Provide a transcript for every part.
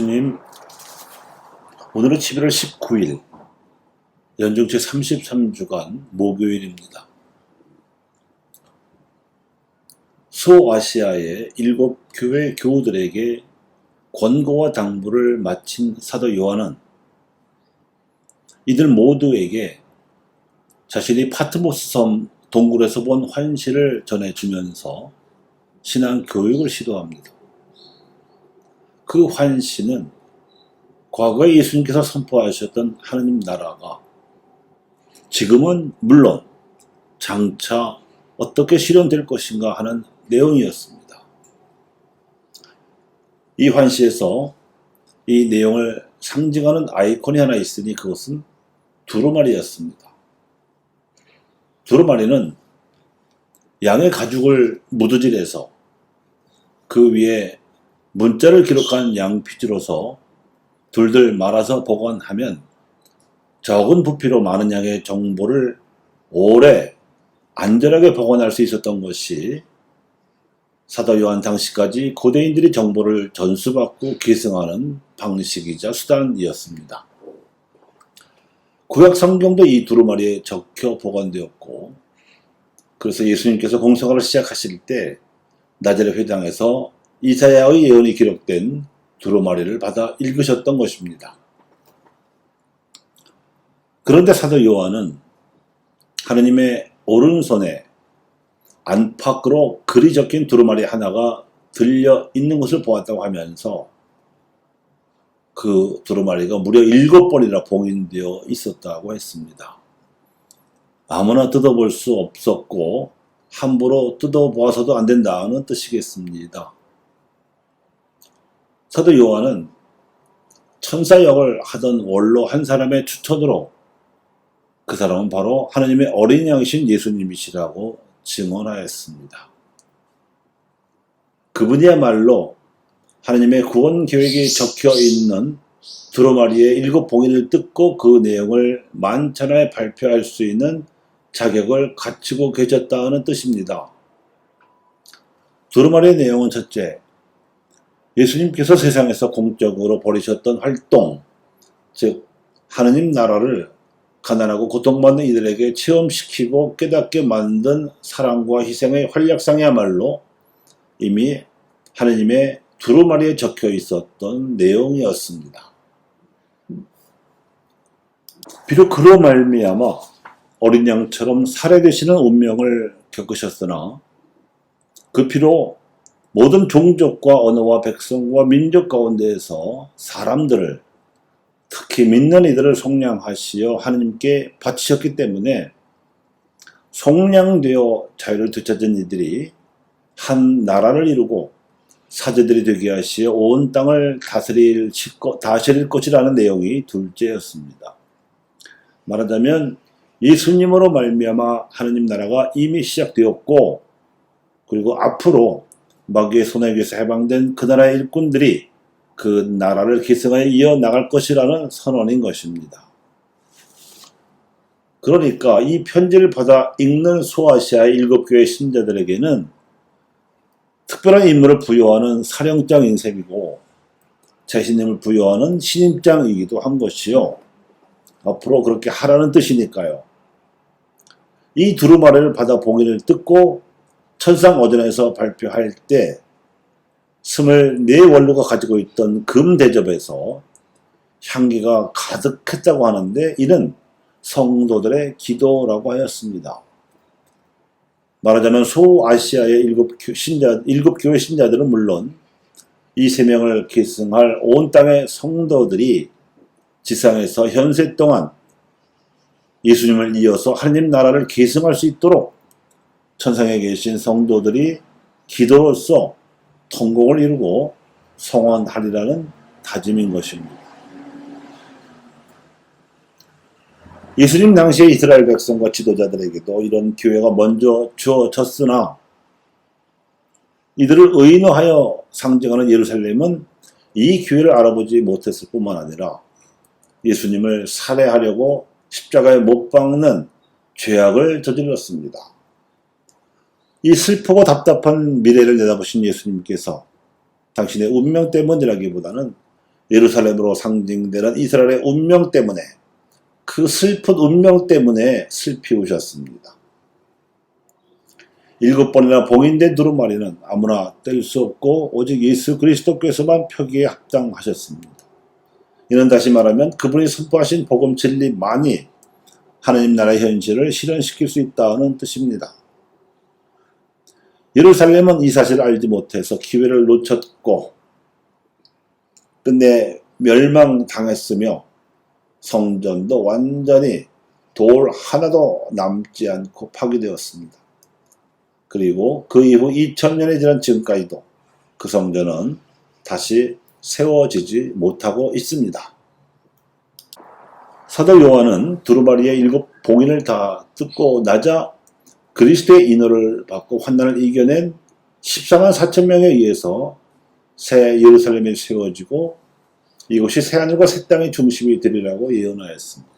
예수님, 오늘은 11월 19일, 연중 제33주간 목요일입니다. 소아시아의 7교회 교우들에게 권고와 당부를 마친 사도 요한은 이들 모두에게 자신이 파트모스 섬 동굴에서 본 환시를 전해주면서 신앙 교육을 시도합니다. 그 환시는 과거에 예수님께서 선포하셨던 하나님 나라가 지금은 물론 장차 어떻게 실현될 것인가 하는 내용이었습니다. 이 환시에서 이 내용을 상징하는 아이콘이 하나 있으니 그것은 두루마리였습니다. 두루마리는 양의 가죽을 무드질해서 그 위에 문자를 기록한 양피지로서 둘둘 말아서 보관하면 적은 부피로 많은 양의 정보를 오래 안전하게 보관할 수 있었던 것이 사도 요한 당시까지 고대인들이 정보를 전수받고 계승하는 방식이자 수단이었습니다. 구약 성경도 이 두루마리에 적혀 보관되었고, 그래서 예수님께서 공생활을 시작하실 때 나자렛 회당에서 이사야의 예언이 기록된 두루마리를 받아 읽으셨던 것입니다. 그런데 사도 요한은 하느님의 오른손에 안팎으로 글이 적힌 두루마리 하나가 들려 있는 것을 보았다고 하면서 그 두루마리가 무려 7번이나 봉인되어 있었다고 했습니다. 아무나 뜯어볼 수 없었고 함부로 뜯어보아서도 안 된다는 뜻이겠습니다. 사도 요한은 천사 역을 하던 원로 한 사람의 추천으로 그 사람은 바로 하나님의 어린 양이신 예수님이시라고 증언하였습니다. 그분이야말로 하나님의 구원 계획이 적혀 있는 두루마리의 7봉인을 뜯고 그 내용을 만천하에 발표할 수 있는 자격을 갖추고 계셨다는 뜻입니다. 두루마리의 내용은 첫째, 예수님께서 세상에서 공적으로 벌이셨던 활동, 즉 하느님 나라를 가난하고 고통받는 이들에게 체험시키고 깨닫게 만든 사랑과 희생의 활약상이야말로 이미 하느님의 두루마리에 적혀 있었던 내용이었습니다. 비록 그로 말미암아 어린 양처럼 살해되시는 운명을 겪으셨으나 그 피로 모든 종족과 언어와 백성과 민족 가운데에서 사람들을, 특히 믿는 이들을 속량하시어 하느님께 바치셨기 때문에 속량되어 자유를 되찾은 이들이 한 나라를 이루고 사제들이 되게 하시어 온 땅을 다스릴 것이라는 내용이 둘째였습니다. 말하자면 예수님으로 말미암아 하느님 나라가 이미 시작되었고, 그리고 앞으로 마귀의 손에게서 해방된 그 나라의 일꾼들이 그 나라를 계승하여 이어나갈 것이라는 선언인 것입니다. 그러니까 이 편지를 받아 읽는 소아시아의 7교회 신자들에게는 특별한 임무를 부여하는 사령장인 셈이고 자신임을 부여하는 신임장이기도 한 것이요, 앞으로 그렇게 하라는 뜻이니까요. 이 두루마리를 받아 봉인을 뜯고 천상어전에서 발표할 때 24원로가 가지고 있던 금 대접에서 향기가 가득했다고 하는데 이는 성도들의 기도라고 하였습니다. 말하자면 소아시아의 7교회 신자들은 물론 이 세명을 계승할 온 땅의 성도들이 지상에서 현세 동안 예수님을 이어서 하느님 나라를 계승할 수 있도록 천상에 계신 성도들이 기도로써 통공을 이루고 성원하리라는 다짐인 것입니다. 예수님 당시의 이스라엘 백성과 지도자들에게도 이런 기회가 먼저 주어졌으나 이들을 의인화하여 상징하는 예루살렘은 이 기회를 알아보지 못했을 뿐만 아니라 예수님을 살해하려고 십자가에 못 박는 죄악을 저질렀습니다. 이 슬프고 답답한 미래를 내다보신 예수님께서 당신의 운명 때문이라기보다는 예루살렘으로 상징되는 이스라엘의 운명 때문에, 그 슬픈 운명 때문에 슬피 우셨습니다. 7번이나 봉인된 두루마리는 아무나 뗄 수 없고 오직 예수 그리스도께서만 표기에 합당하셨습니다. 이는 다시 말하면 그분이 선포하신 복음 진리만이 하나님 나라의 현실을 실현시킬 수 있다는 뜻입니다. 예루살렘은 이 사실을 알지 못해서 기회를 놓쳤고 끝내 멸망당했으며 성전도 완전히 돌 하나도 남지 않고 파괴되었습니다. 그리고 그 이후 2000년이 지난 지금까지도 그 성전은 다시 세워지지 못하고 있습니다. 사도 요한은 두루마리의 7 봉인을 다 뜯고 나자 그리스도의 인호를 받고 환난을 이겨낸 14만 4천 명에 의해서 새 예루살렘이 세워지고 이곳이 새하늘과 새 땅의 중심이 되리라고 예언하였습니다.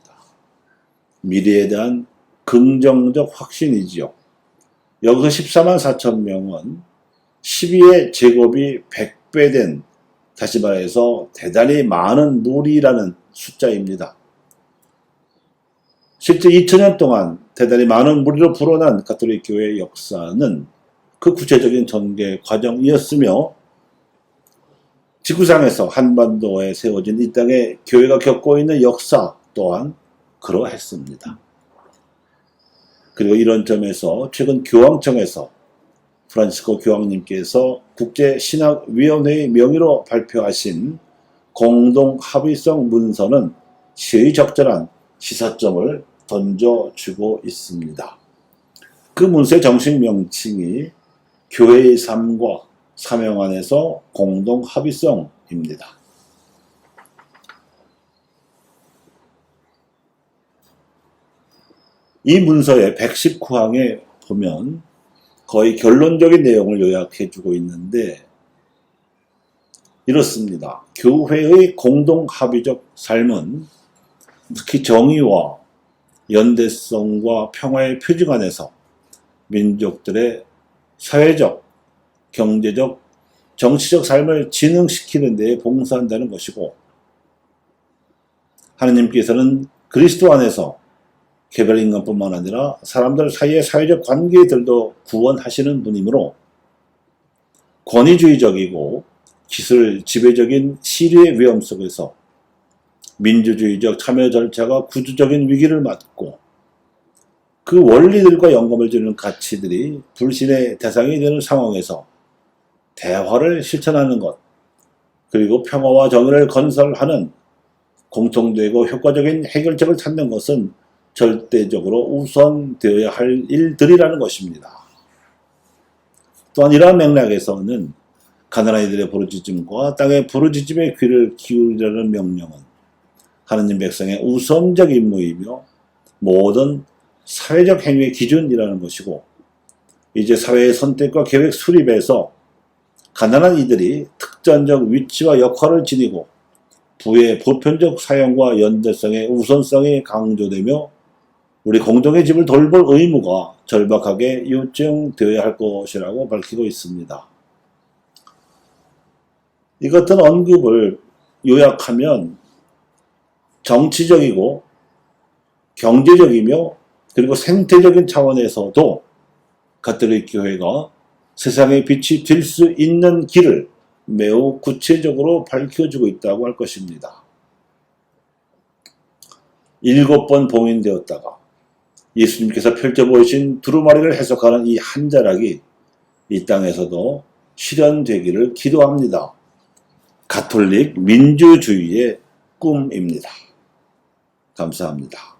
미래에 대한 긍정적 확신이지요. 여기서 14만 4천 명은 12의 제곱이 100배 된, 다시 말해서 대단히 많은 무리라는 숫자입니다. 실제 2000년 동안 대단히 많은 무리로 불어난 가톨릭 교회의 역사는 그 구체적인 전개 과정이었으며 지구상에서 한반도에 세워진 이 땅에 교회가 겪고 있는 역사 또한 그러했습니다. 그리고 이런 점에서 최근 교황청에서 프란치스코 교황님께서 국제신학위원회의 명의로 발표하신 공동합의성 문서는 시의적절한 시사점을 던져주고 있습니다. 그 문서의 정식 명칭이 교회의 삶과 사명 안에서 공동합의성입니다. 이 문서의 119항에 보면 거의 결론적인 내용을 요약해주고 있는데 이렇습니다. 교회의 공동합의적 삶은 특히 정의와 연대성과 평화의 표징 안에서 민족들의 사회적, 경제적, 정치적 삶을 진흥시키는 데 봉사한다는 것이고 하느님께서는 그리스도 안에서 개별 인간뿐만 아니라 사람들 사이의 사회적 관계들도 구원하시는 분이므로 권위주의적이고 기술 지배적인 시류의 위험 속에서 민주주의적 참여 절차가 구조적인 위기를 맞고 그 원리들과 영감을 주는 가치들이 불신의 대상이 되는 상황에서 대화를 실천하는 것, 그리고 평화와 정의를 건설하는 공통되고 효과적인 해결책을 찾는 것은 절대적으로 우선되어야 할 일들이라는 것입니다. 또한 이러한 맥락에서는 가난한 이들의 부르짖음과 땅의 부르짖음에 귀를 기울이라는 명령은 하느님 백성의 우선적 임무이며 모든 사회적 행위의 기준이라는 것이고 이제 사회의 선택과 계획 수립에서 가난한 이들이 특전적 위치와 역할을 지니고 부의 보편적 사용과 연대성의 우선성이 강조되며 우리 공동의 집을 돌볼 의무가 절박하게 요청되어야 할 것이라고 밝히고 있습니다. 이 같은 언급을 요약하면 정치적이고 경제적이며 그리고 생태적인 차원에서도 가톨릭 교회가 세상의 빛이 될 수 있는 길을 매우 구체적으로 밝혀주고 있다고 할 것입니다. 7번 봉인되었다가 예수님께서 펼쳐보이신 두루마리를 해석하는 이 한 자락이 이 땅에서도 실현되기를 기도합니다. 가톨릭 민주주의의 꿈입니다. 감사합니다.